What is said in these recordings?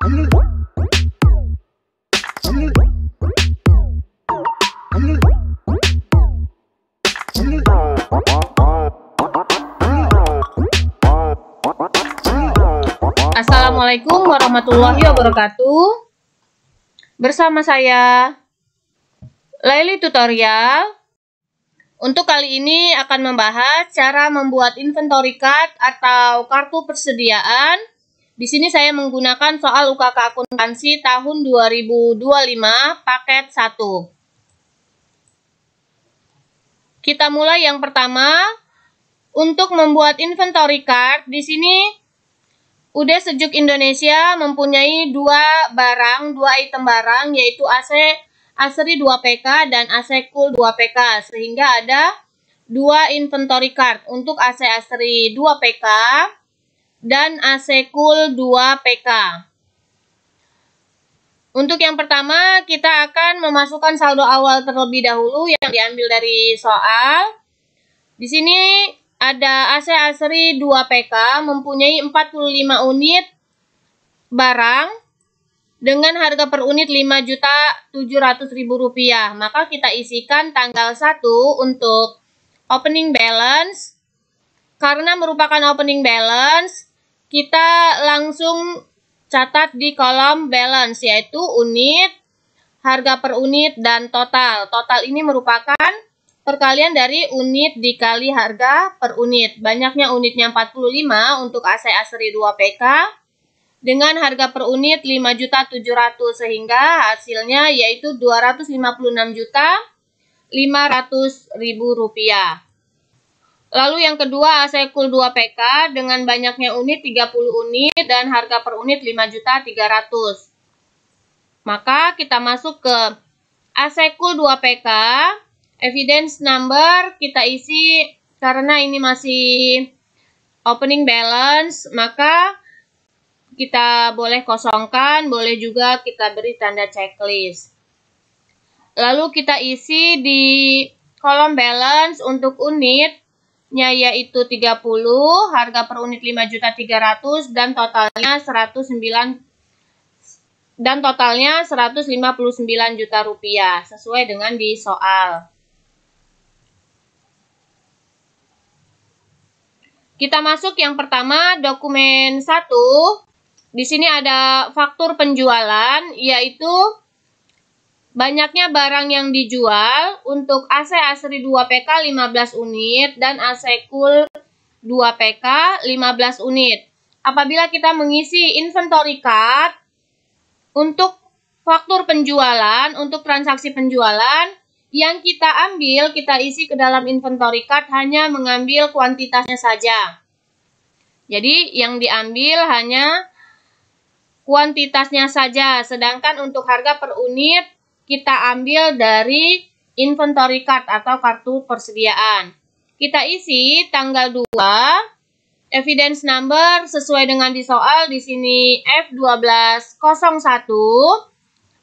Assalamualaikum warahmatullahi wabarakatuh. Bersama saya Laili Tutorial. Untuk kali ini akan membahas cara membuat inventory card atau kartu persediaan. Di sini saya menggunakan soal UKK akuntansi tahun 2025 paket 1. Kita mulai yang pertama. Untuk membuat inventory card, di sini UD Sejuk Indonesia mempunyai dua item barang, yaitu AC Asri 2PK dan AC Cool 2PK, sehingga ada dua inventory card untuk AC Asri 2PK dan AC Cool 2PK. Untuk yang pertama, kita akan memasukkan saldo awal terlebih dahulu yang diambil dari soal. Di sini ada AC Asri 2PK mempunyai 45 unit barang dengan harga per unit Rp5.700.000. Maka kita isikan tanggal 1 untuk opening balance. Karena merupakan opening balance, kita langsung catat di kolom balance, yaitu unit, harga per unit, dan total. Total ini merupakan perkalian dari unit dikali harga per unit. Banyaknya unitnya 45 untuk AC Asri 2PK dengan harga per unit Rp5.700.000, sehingga hasilnya yaitu Rp256.500.000. Lalu yang kedua AC Cool 2PK dengan banyaknya unit 30 unit dan harga per unit Rp5.300.000. Maka kita masuk ke AC Cool 2PK. Evidence number kita isi karena ini masih opening balance, maka kita boleh kosongkan, boleh juga kita beri tanda checklist. Lalu kita isi di kolom balance untuk unitnya yaitu 30, harga per unit Rp5.300.000 dan totalnya Rp159 juta sesuai dengan di soal. Kita masuk yang pertama, dokumen 1. Di sini ada faktur penjualan, yaitu banyaknya barang yang dijual untuk AC Asri 2PK 15 unit dan AC Cool 2PK 15 unit. Apabila kita mengisi inventory card untuk faktur penjualan, untuk transaksi penjualan, yang kita ambil, kita isi ke dalam inventory card hanya mengambil kuantitasnya saja. Jadi yang diambil hanya kuantitasnya saja. Sedangkan untuk harga per unit kita ambil dari inventory card atau kartu persediaan. Kita isi tanggal 2, evidence number sesuai dengan di soal, di sini F1201.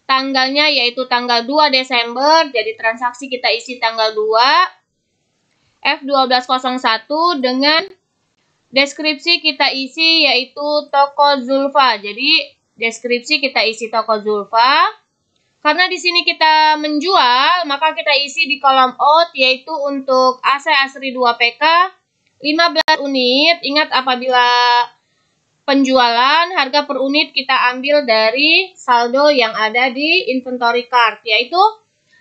Tanggalnya yaitu tanggal 2 Desember, jadi transaksi kita isi tanggal 2. F1201 dengan deskripsi kita isi yaitu toko Zulfa. Jadi deskripsi kita isi toko Zulfa. Karena di sini kita menjual, maka kita isi di kolom out yaitu untuk AC Asri 2PK 15 unit. Ingat, apabila penjualan, harga per unit kita ambil dari saldo yang ada di inventory card, yaitu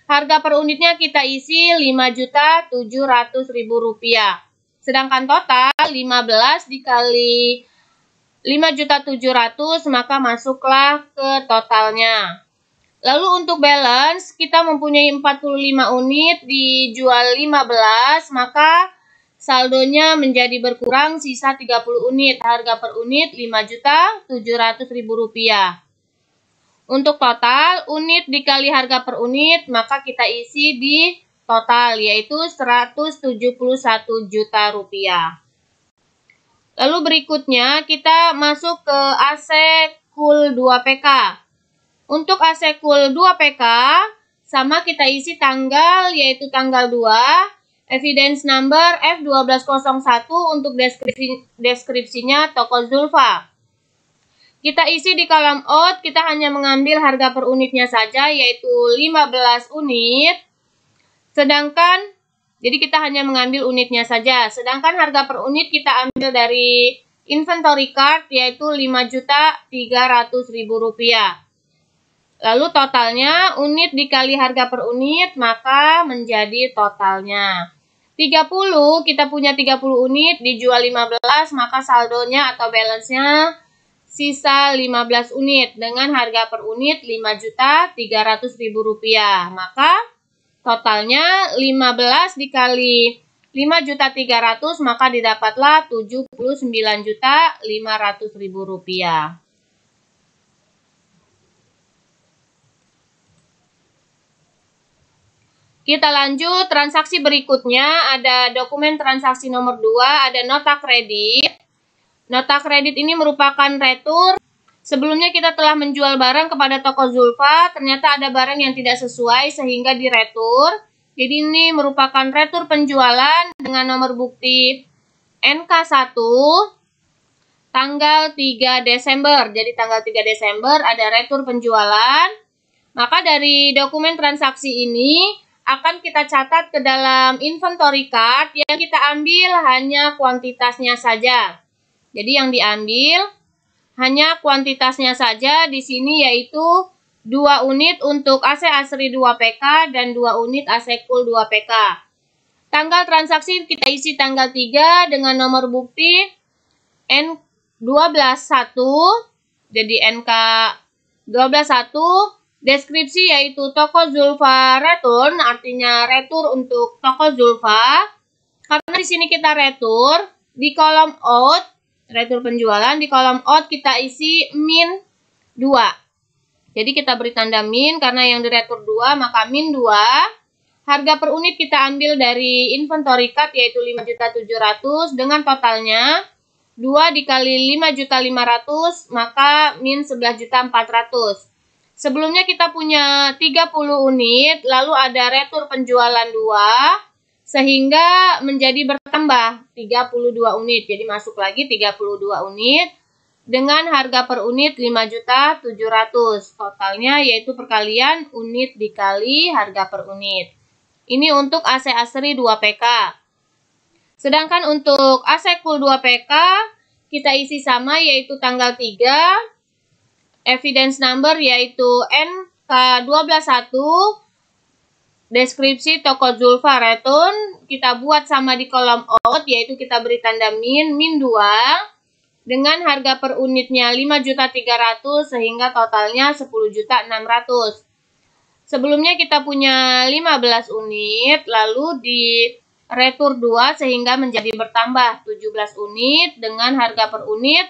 harga per unitnya kita isi Rp5.700.000. Sedangkan total 15 dikali Rp5.700.000, maka masuklah ke totalnya. Lalu untuk balance, kita mempunyai 45 unit, dijual 15, maka saldonya menjadi berkurang, sisa 30 unit, harga per unit Rp5.700.000. Untuk total, unit dikali harga per unit, maka kita isi di total, yaitu Rp171 juta. Lalu berikutnya, kita masuk ke AC Cool 2PK. Untuk AC Cool 2PK, sama kita isi tanggal, yaitu tanggal 2. Evidence number F1201 untuk deskripsinya toko Zulfa. Kita isi di kolom out, kita hanya mengambil harga per unitnya saja, yaitu 15 unit. Sedangkan, jadi kita hanya mengambil unitnya saja. Sedangkan harga per unit kita ambil dari inventory card, yaitu Rp5.300.000. Lalu totalnya, unit dikali harga per unit, maka menjadi totalnya 30, kita punya 30 unit, dijual 15, maka saldonya atau balance-nya sisa 15 unit dengan harga per unit Rp5.300.000. Maka totalnya 15 dikali 5.300.000, maka didapatlah Rp79.500.000. Kita lanjut transaksi berikutnya, ada dokumen transaksi nomor 2, ada nota kredit. Nota kredit ini merupakan retur. Sebelumnya kita telah menjual barang kepada toko Zulfa, ternyata ada barang yang tidak sesuai sehingga diretur. Jadi ini merupakan retur penjualan dengan nomor bukti NK1 tanggal 3 Desember. Jadi tanggal 3 Desember ada retur penjualan. Maka dari dokumen transaksi ini akan kita catat ke dalam inventory card, yang kita ambil hanya kuantitasnya saja. Jadi yang diambil hanya kuantitasnya saja di sini, yaitu 2 unit untuk AC Asri 2 PK dan 2 unit AC Cool 2 PK. Tanggal transaksi kita isi tanggal 3 dengan nomor bukti N121, jadi NK 121. Deskripsi yaitu toko Zulfa return, artinya retur untuk toko Zulfa. Karena di sini kita retur, di kolom out, retur penjualan, di kolom out kita isi min 2. Jadi kita beri tanda min karena yang diretur 2, maka min 2. Harga per unit kita ambil dari inventory card, yaitu 5.700.000 dengan totalnya 2 dikali 5.500.000, maka min 11.400.000. Sebelumnya kita punya 30 unit, lalu ada retur penjualan 2, sehingga menjadi bertambah 32 unit. Jadi masuk lagi 32 unit dengan harga per unit 5.700.000. Totalnya yaitu perkalian unit dikali harga per unit. Ini untuk AC Asri 2 PK. Sedangkan untuk AC Cool 2 PK kita isi sama, yaitu tanggal 3. Evidence number yaitu NK121, deskripsi toko Zulfa return, kita buat sama di kolom out, yaitu kita beri tanda min 2, dengan harga per unitnya 5.300.000 sehingga totalnya 10.600.000. Sebelumnya kita punya 15 unit, lalu di retur 2 sehingga menjadi bertambah 17 unit dengan harga per unit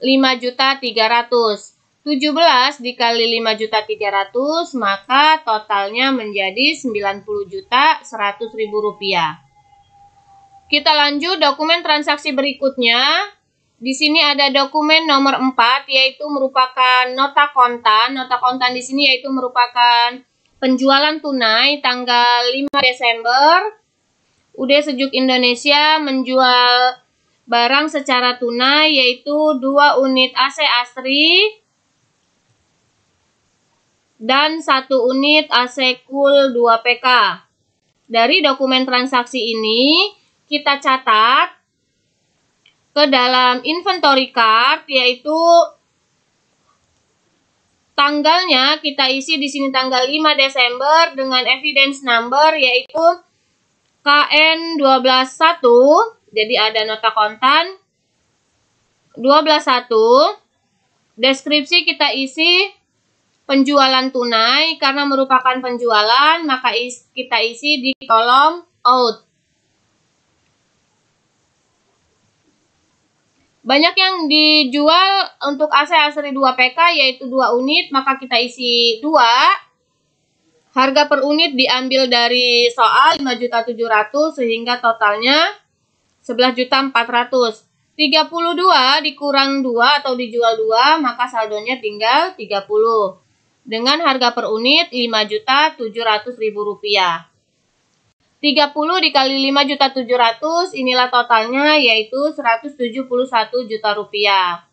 5.300.000. 17 dikali 5.300.000, maka totalnya menjadi 90.100.000 rupiah. Kita lanjut dokumen transaksi berikutnya. Di sini ada dokumen nomor 4, yaitu merupakan nota kontan. Nota kontan di sini yaitu merupakan penjualan tunai tanggal 5 Desember. UD Sejuk Indonesia menjual barang secara tunai, yaitu 2 unit AC Asri dan 1 unit AC Cool 2 PK. Dari dokumen transaksi ini kita catat ke dalam inventory card, yaitu tanggalnya kita isi di sini tanggal 5 Desember dengan evidence number yaitu KN121. Jadi ada nota kontan 121. Deskripsi kita isi penjualan tunai, karena merupakan penjualan maka kita isi di kolom out. Banyak yang dijual untuk AC Asri 2 PK yaitu 2 unit, maka kita isi 2. Harga per unit diambil dari soal 5.700.000 sehingga totalnya 11.400.000. 32 dikurang 2 atau dijual 2, maka saldonya tinggal 30. Dengan harga per unit 5.700.000 rupiah. 30 dikali 5.700.000, inilah totalnya yaitu 171 juta rupiah.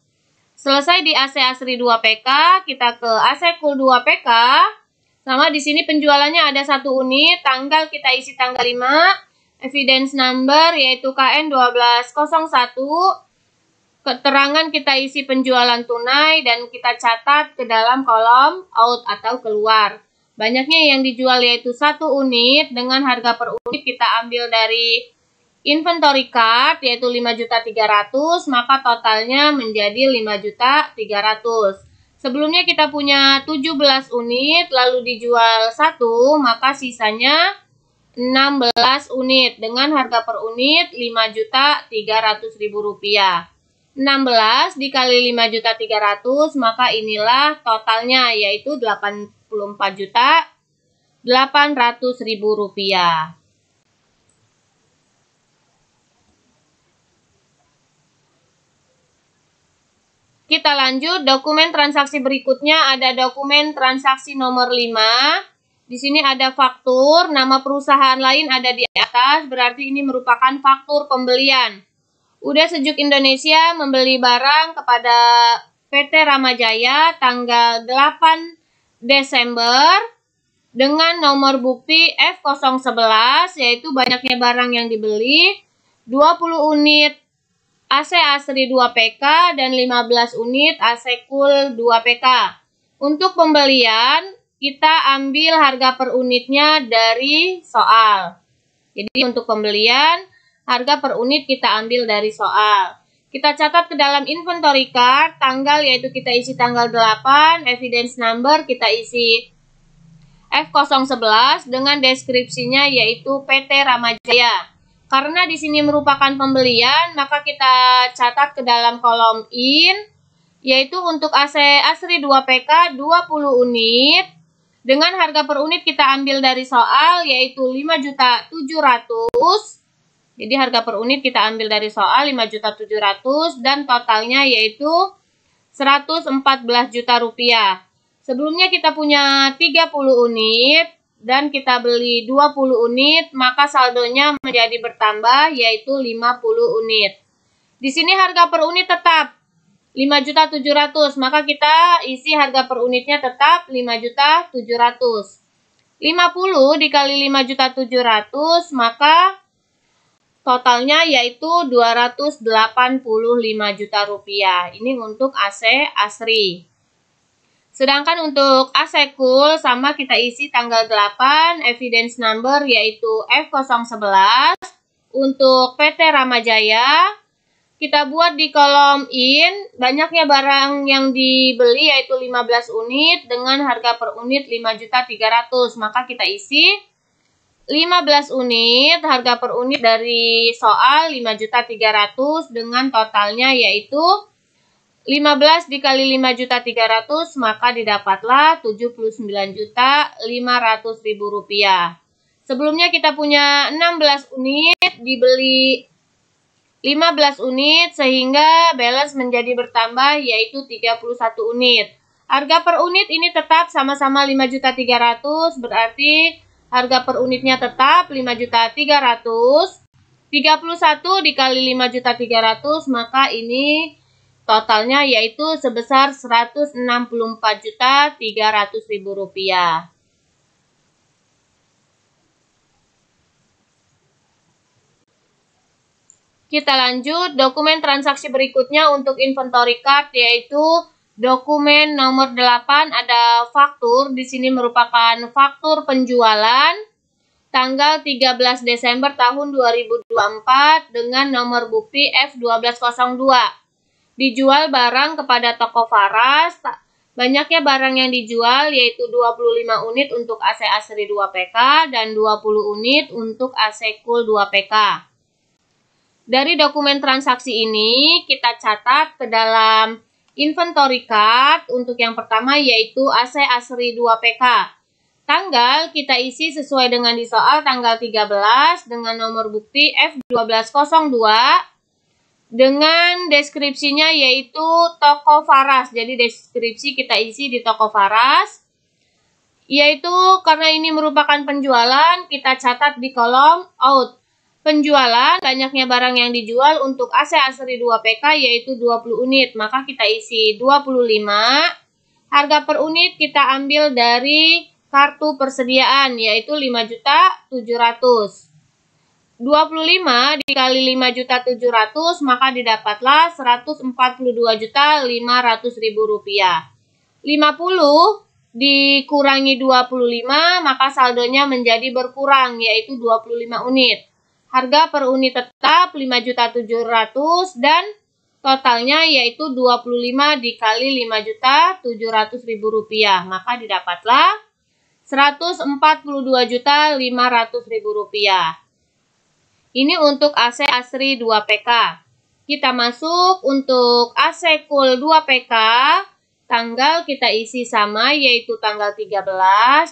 Selesai di AC Asri 2PK, kita ke AC Cool 2PK. Sama di sini penjualannya ada 1 unit, tanggal kita isi tanggal 5, evidence number yaitu KN1201, keterangan kita isi penjualan tunai dan kita catat ke dalam kolom out atau keluar. Banyaknya yang dijual yaitu 1 unit, dengan harga per unit kita ambil dari inventory card yaitu 5.300.000, maka totalnya menjadi 5.300.000. Sebelumnya kita punya 17 unit, lalu dijual 1, maka sisanya 16 unit dengan harga per unit Rp5.300.000. 16 dikali 5.300.000, maka inilah totalnya yaitu Rp84.800.000. Kita lanjut, dokumen transaksi berikutnya ada dokumen transaksi nomor 5. Di sini ada faktur, nama perusahaan lain ada di atas, berarti ini merupakan faktur pembelian. Udah Sejuk Indonesia membeli barang kepada PT Ramajaya tanggal 8 Desember dengan nomor bukti F011, yaitu banyaknya barang yang dibeli, 20 unit AC Asri 2PK dan 15 unit AC Cool 2PK. Untuk pembelian, kita ambil harga per unitnya dari soal. Jadi untuk pembelian, harga per unit kita ambil dari soal. Kita catat ke dalam inventory card, tanggal yaitu kita isi tanggal 8, evidence number kita isi F011 dengan deskripsinya yaitu PT Ramajaya. Karena di sini merupakan pembelian, maka kita catat ke dalam kolom in, yaitu untuk AC Asri 2PK 20 unit, dengan harga per unit kita ambil dari soal, yaitu 5.700.000. Jadi harga per unit kita ambil dari soal 5.700.000 dan totalnya yaitu Rp114 juta. Sebelumnya kita punya 30 unit. Dan kita beli 20 unit, maka saldonya menjadi bertambah yaitu 50 unit. Di sini harga per unit tetap 5.700.000, maka kita isi harga per unitnya tetap 5.700.000. 50 dikali 5.700.000, maka totalnya yaitu Rp285 juta. Ini untuk AC Asri. Sedangkan untuk AC Cool sama kita isi tanggal 8, evidence number yaitu F011. Untuk PT Ramajaya, kita buat di kolom in, banyaknya barang yang dibeli yaitu 15 unit dengan harga per unit 5.300.000. Maka kita isi 15 unit, harga per unit dari soal 5.300.000 dengan totalnya yaitu 15 dikali 5.300.000, maka didapatlah Rp79.500.000. Sebelumnya kita punya 16 unit, dibeli 15 unit, sehingga balance menjadi bertambah yaitu 31 unit. Harga per unit ini tetap sama-sama 5.300.000, berarti harga per unitnya tetap 5.300.000. 31 dikali 5.300.000, maka ini totalnya yaitu sebesar Rp164.300.000. Kita lanjut, dokumen transaksi berikutnya untuk inventory card yaitu dokumen nomor 8 ada faktur. Di sini merupakan faktur penjualan tanggal 13 Desember tahun 2024 dengan nomor bukti F1202. Dijual barang kepada toko Faras. Banyaknya barang yang dijual yaitu 25 unit untuk AC Asri 2PK dan 20 unit untuk AC Cool 2PK. Dari dokumen transaksi ini kita catat ke dalam inventory card. Untuk yang pertama yaitu AC Asri 2PK. Tanggal kita isi sesuai dengan di soal tanggal 13 dengan nomor bukti F1202. Dengan deskripsinya yaitu toko Faras. Jadi deskripsi kita isi di toko Faras. Yaitu karena ini merupakan penjualan, kita catat di kolom out. penjualan, banyaknya barang yang dijual untuk AC Asri 2PK yaitu 20 unit, maka kita isi 25. Harga per unit kita ambil dari kartu persediaan yaitu 5.700.000. 25 dikali 5.700.000 maka didapatlah Rp142.500.000. 50 dikurangi 25 maka saldonya menjadi berkurang yaitu 25 unit. Harga per unit tetap 5.700.000 dan totalnya yaitu 25 dikali 5.700.000 rupiah. Maka didapatlah Rp142.500.000. Ini untuk AC Asri 2PK. Kita masuk untuk AC Cool 2PK. Tanggal kita isi sama yaitu tanggal 13.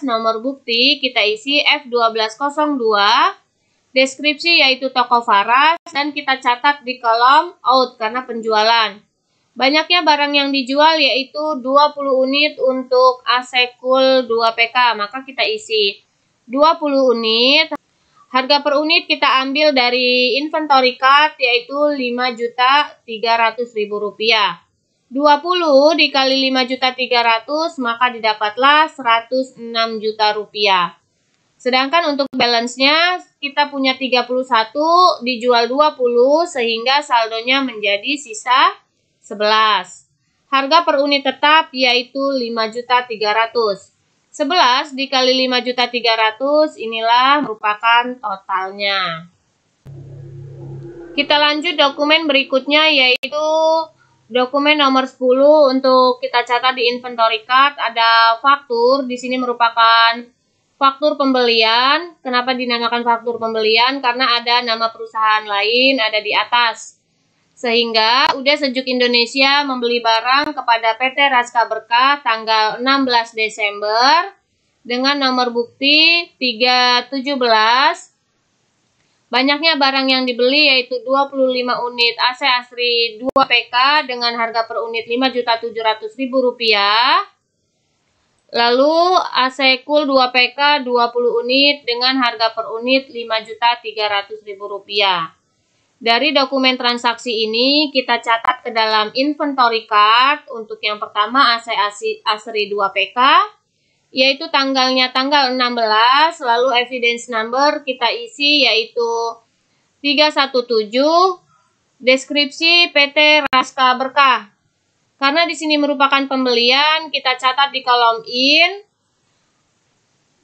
Nomor bukti kita isi F1202. Deskripsi yaitu toko Faras dan kita catat di kolom out karena penjualan. Banyaknya barang yang dijual yaitu 20 unit untuk AC Cool 2PK, maka kita isi 20 unit. Harga per unit kita ambil dari inventory card yaitu Rp5.300.000. 20 dikali 5.300.000 maka didapatlah Rp106 juta. Sedangkan untuk balance-nya kita punya 31 dijual 20 sehingga saldonya menjadi sisa 11. Harga per unit tetap yaitu 5.300.000. 11 dikali 5.300.000 inilah merupakan totalnya. Kita lanjut dokumen berikutnya yaitu dokumen nomor 10 untuk kita catat di inventory card ada faktur. Di sini merupakan faktur pembelian. Kenapa dinamakan faktur pembelian? Karena ada nama perusahaan lain ada di atas. Sehingga UD Sejuk Indonesia membeli barang kepada PT Raska Berkah tanggal 16 Desember dengan nomor bukti 317. Banyaknya barang yang dibeli yaitu 25 unit AC Asri 2PK dengan harga per unit Rp5.700.000. Lalu AC Cool 2PK 20 unit dengan harga per unit Rp5.300.000. Dari dokumen transaksi ini kita catat ke dalam inventory card untuk yang pertama AC Asri 2PK yaitu tanggalnya tanggal 16, lalu evidence number kita isi yaitu 317, deskripsi PT Raska Berkah. Karena di sini merupakan pembelian, kita catat di kolom in.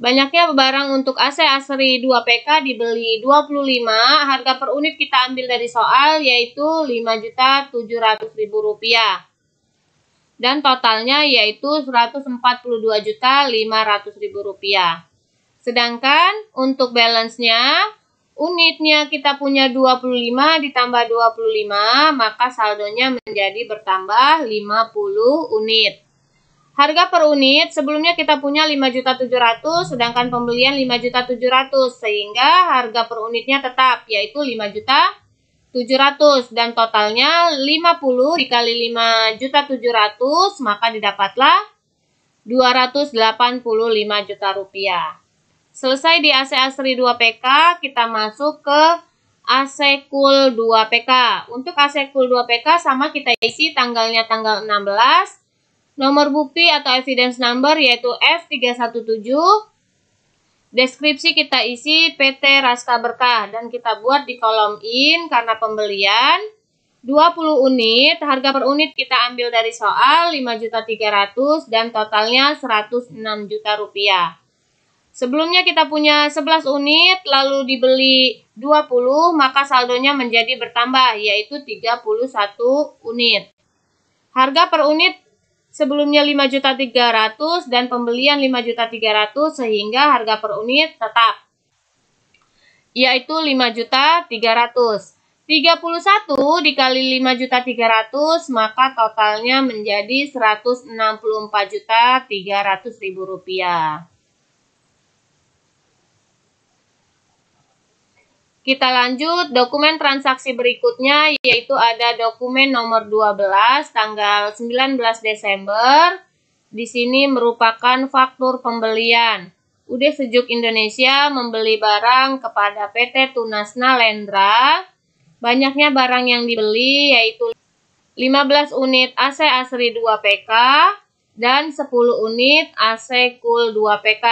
Banyaknya barang untuk AC Asri 2PK dibeli 25, harga per unit kita ambil dari soal yaitu Rp5.700.000. Dan totalnya yaitu Rp142.500.000. Sedangkan untuk balance-nya, unitnya kita punya 25 ditambah 25, maka saldonya menjadi bertambah 50 unit. Harga per unit sebelumnya kita punya 5.700.000, sedangkan pembelian 5.700.000, sehingga harga per unitnya tetap yaitu 5.700.000 dan totalnya 50 dikali 5.700.000 maka didapatlah Rp285 juta. Selesai di AC Asri 2PK, kita masuk ke AC Cool 2PK. Untuk AC Cool 2PK sama kita isi tanggalnya tanggal 16. Nomor bukti atau evidence number yaitu F317. Deskripsi kita isi PT Raska Berkah dan kita buat di kolom in karena pembelian 20 unit. Harga per unit kita ambil dari soal 5.300.000 dan totalnya Rp106 juta. Sebelumnya kita punya 11 unit lalu dibeli 20 maka saldonya menjadi bertambah yaitu 31 unit. Harga per unit sebelumnya 5.300.000 dan pembelian 5.300.000 sehingga harga per unit tetap yaitu 5.300.000. 31 dikali 5.300.000 maka totalnya menjadi Rp164.300.000. Kita lanjut dokumen transaksi berikutnya yaitu ada dokumen nomor 12 tanggal 19 Desember. Di sini merupakan faktur pembelian. UD Sejuk Indonesia membeli barang kepada PT Tunas Nalendra. Banyaknya barang yang dibeli yaitu 15 unit AC Asri 2PK dan 10 unit AC Cool 2PK.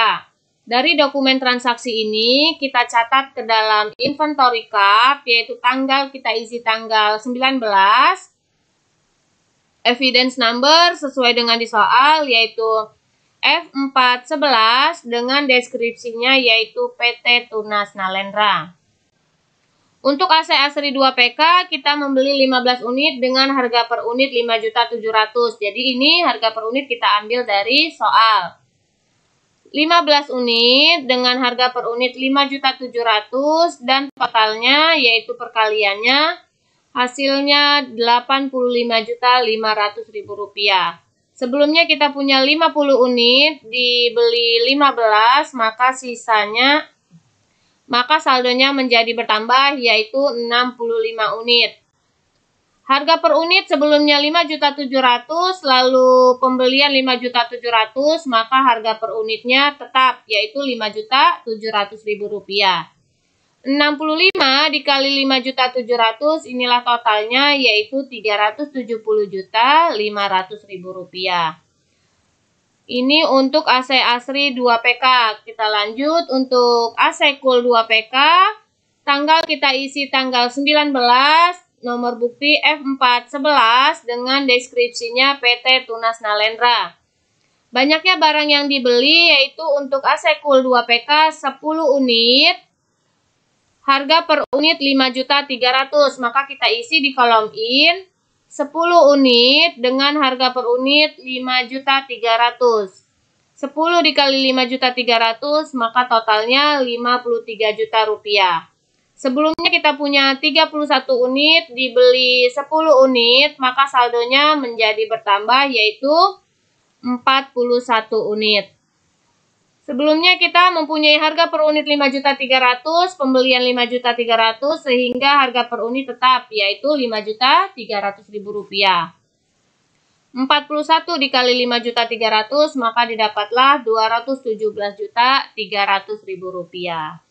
Dari dokumen transaksi ini kita catat ke dalam inventory card, yaitu tanggal kita isi tanggal 19, evidence number sesuai dengan di soal yaitu F411 dengan deskripsinya yaitu PT Tunas Nalendra. Untuk AC Asri 2PK kita membeli 15 unit dengan harga per unit 5.700.000. Jadi ini harga per unit kita ambil dari soal. 15 unit dengan harga per unit 5.700.000 dan totalnya yaitu perkaliannya hasilnya Rp85.500.000. Sebelumnya kita punya 50 unit dibeli 15 maka saldonya menjadi bertambah yaitu 65 unit. Harga per unit sebelumnya 5.700.000 lalu pembelian 5.700.000 maka harga per unitnya tetap yaitu Rp5.700.000. 65 dikali 5.700.000 inilah totalnya yaitu Rp370.500.000. Ini untuk AC Asri 2PK. Kita lanjut untuk AC Cool 2PK. Tanggal kita isi tanggal 19. Nomor bukti F411 dengan deskripsinya PT Tunas Nalendra. Banyaknya barang yang dibeli yaitu untuk AC Cool 2PK 10 unit. Harga per unit 5.300.000. Maka kita isi di kolom in 10 unit dengan harga per unit 5.300.000. 10 dikali 5.300.000 maka totalnya Rp53.000.000. Sebelumnya kita punya 31 unit, dibeli 10 unit, maka saldonya menjadi bertambah yaitu 41 unit. Sebelumnya kita mempunyai harga per unit 5.300.000, pembelian 5.300.000 sehingga harga per unit tetap yaitu Rp5.300.000. 41 dikali 5.300.000 maka didapatlah Rp217.300.000.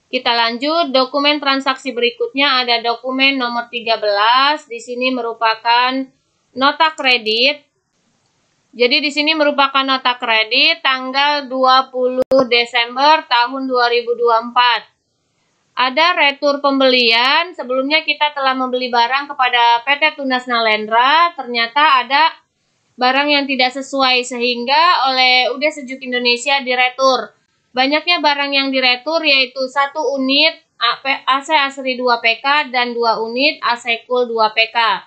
Kita lanjut, dokumen transaksi berikutnya ada dokumen nomor 13. Di sini merupakan nota kredit. Jadi di sini merupakan nota kredit tanggal 20 Desember tahun 2024. Ada retur pembelian. Sebelumnya kita telah membeli barang kepada PT Tunas Nalendra. Ternyata ada barang yang tidak sesuai sehingga oleh UD Sejuk Indonesia diretur. Banyaknya barang yang diretur yaitu 1 unit AC Asri 2PK dan 2 unit AC Cool 2PK.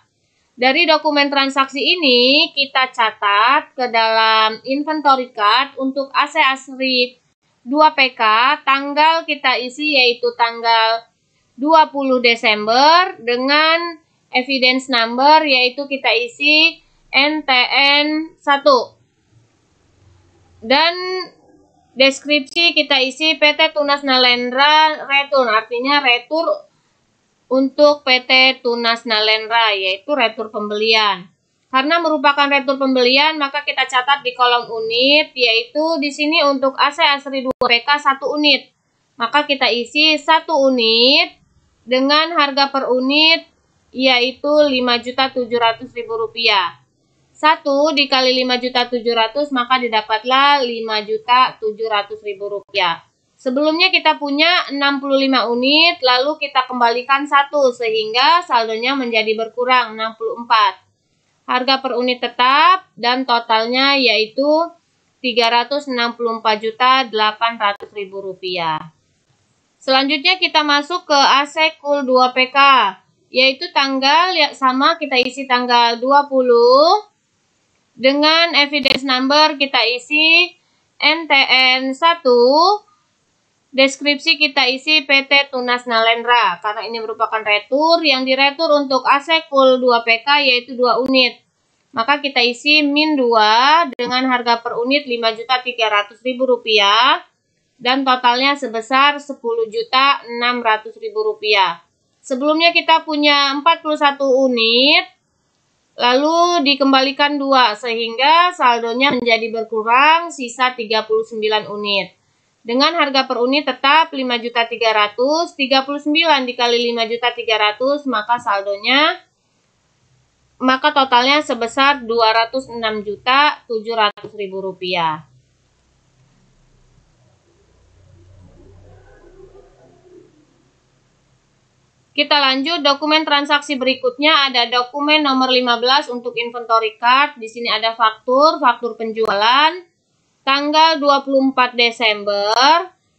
Dari dokumen transaksi ini kita catat ke dalam inventory card untuk AC Asri 2PK tanggal kita isi yaitu tanggal 20 Desember dengan evidence number yaitu kita isi NTN 1. Dan deskripsi kita isi PT Tunas Nalendra Retur, artinya retur untuk PT Tunas Nalendra, yaitu retur pembelian. Karena merupakan retur pembelian, maka kita catat di kolom unit, yaitu di sini untuk AC Asri 2PK 1 unit. Maka kita isi 1 unit dengan harga per unit yaitu Rp5.700.000. 1 dikali 5.700.000 maka didapatlah Rp5.700.000. Sebelumnya kita punya 65 unit lalu kita kembalikan 1 sehingga saldonya menjadi berkurang 64. Harga per unit tetap dan totalnya yaitu Rp364.800.000. Selanjutnya kita masuk ke AC Cool 2PK yaitu tanggal sama kita isi tanggal 20. Dengan evidence number kita isi NTN 1, deskripsi kita isi PT Tunas Nalendra. Karena ini merupakan retur, yang diretur untuk AC Cool 2PK yaitu 2 unit. Maka kita isi min 2 dengan harga per unit Rp5.300.000 dan totalnya sebesar Rp10.600.000. Sebelumnya kita punya 41 unit. lalu dikembalikan 2 sehingga saldonya menjadi berkurang sisa 39 unit. Dengan harga per unit tetap 5.300.000, 39 dikali 5.300.000 maka totalnya sebesar Rp206.700.000. Kita lanjut, dokumen transaksi berikutnya ada dokumen nomor 15 untuk inventory card. Di sini ada faktur penjualan tanggal 24 Desember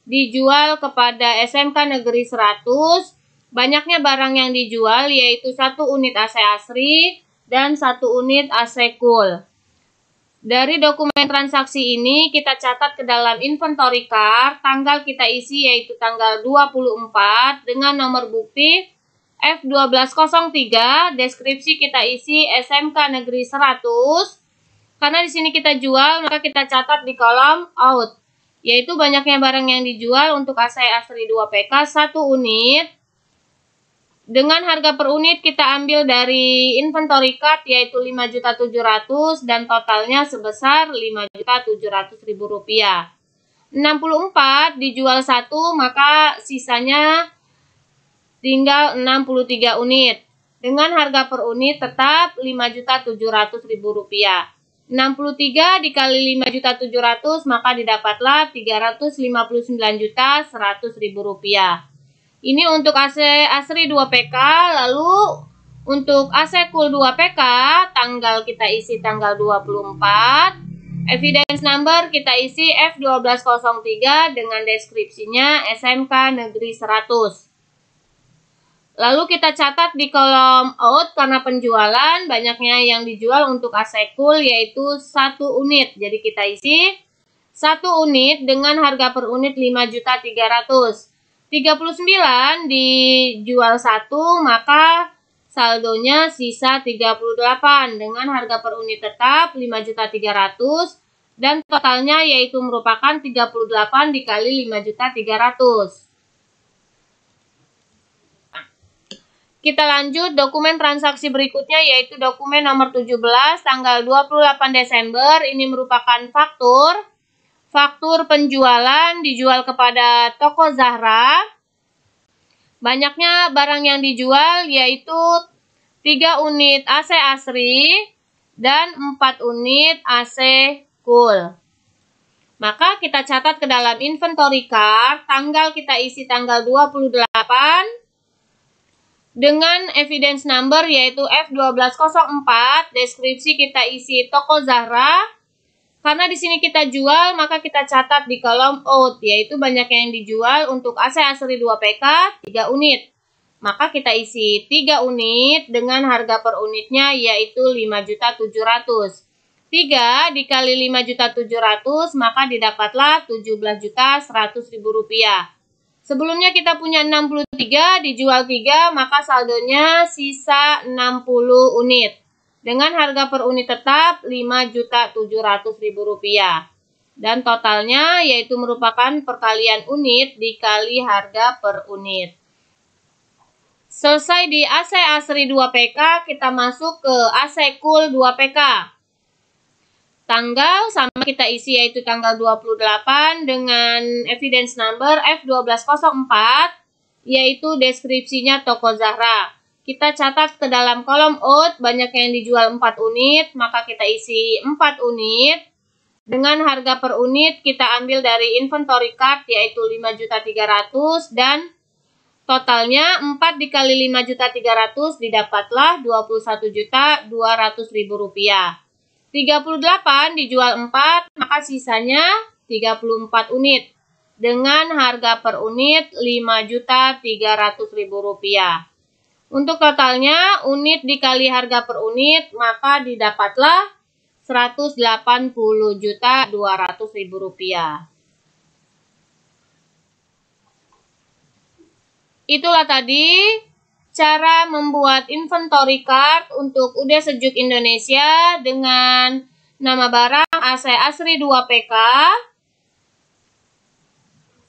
dijual kepada SMK Negeri 100. Banyaknya barang yang dijual yaitu 1 unit AC Asri dan 1 unit AC Cool. Dari dokumen transaksi ini kita catat ke dalam inventory card, tanggal kita isi yaitu tanggal 24 dengan nomor bukti F1203, deskripsi kita isi SMK Negeri 100. Karena di sini kita jual, maka kita catat di kolom out, yaitu banyaknya barang yang dijual untuk AC Asri 2PK 1 unit. Dengan harga per unit kita ambil dari inventory card yaitu 5.700.000 dan totalnya sebesar Rp5.700.000. 64 dijual 1 maka sisanya tinggal 63 unit. Dengan harga per unit tetap Rp5.700.000. 63 dikali 5.700.000 maka didapatlah Rp359.100.000. Ini untuk AC Asri 2PK, lalu untuk AC Cool 2PK, tanggal kita isi tanggal 24, evidence number kita isi F1203 dengan deskripsinya SMK Negeri 100. Lalu kita catat di kolom out karena penjualan, banyaknya yang dijual untuk AC Cool yaitu 1 unit. Jadi kita isi 1 unit dengan harga per unit Rp5.300.000. 39 dijual 1 maka saldonya sisa 38 dengan harga per unit tetap Rp5.300.000 dan totalnya yaitu merupakan 38 dikali Rp5.300.000. Kita lanjut dokumen transaksi berikutnya yaitu dokumen nomor 17 tanggal 28 Desember. Ini merupakan faktur penjualan dijual kepada toko Zahra. Banyaknya barang yang dijual yaitu 3 unit AC Asri dan 4 unit AC Cool. Maka kita catat ke dalam inventory card, tanggal kita isi tanggal 28 dengan evidence number yaitu F1204, deskripsi kita isi toko Zahra. Karena di sini kita jual, maka kita catat di kolom out, yaitu banyak yang dijual untuk AC Asri 2PK 3 unit. Maka kita isi 3 unit dengan harga per unitnya yaitu Rp5.700.000. 3 dikali Rp5.700.000 maka didapatlah Rp17.100.000. Sebelumnya kita punya 63, dijual 3, maka saldonya sisa 60 unit. Dengan harga per unit tetap Rp5.700.000 dan totalnya yaitu merupakan perkalian unit dikali harga per unit. Selesai di AC Asri 2PK, kita masuk ke AC Cool 2PK. Tanggal sama kita isi yaitu tanggal 28 dengan evidence number F1204 yaitu deskripsinya toko Zahra. Kita catat ke dalam kolom out, banyak yang dijual 4 unit, maka kita isi 4 unit. Dengan harga per unit kita ambil dari inventory card yaitu Rp5.300.000 dan totalnya 4 dikali Rp5.300.000 didapatlah Rp21.200.000. 38 dijual 4, maka sisanya 34 unit. Dengan harga per unit Rp5.300.000. Untuk totalnya, unit dikali harga per unit, maka didapatlah Rp180.200.000. Itulah tadi cara membuat inventory card untuk UD Sejuk Indonesia dengan nama barang AC Asri 2PK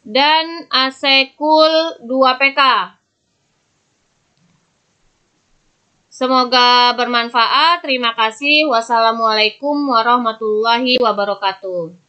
dan AC Cool 2PK. Semoga bermanfaat. Terima kasih. Wassalamualaikum warahmatullahi wabarakatuh.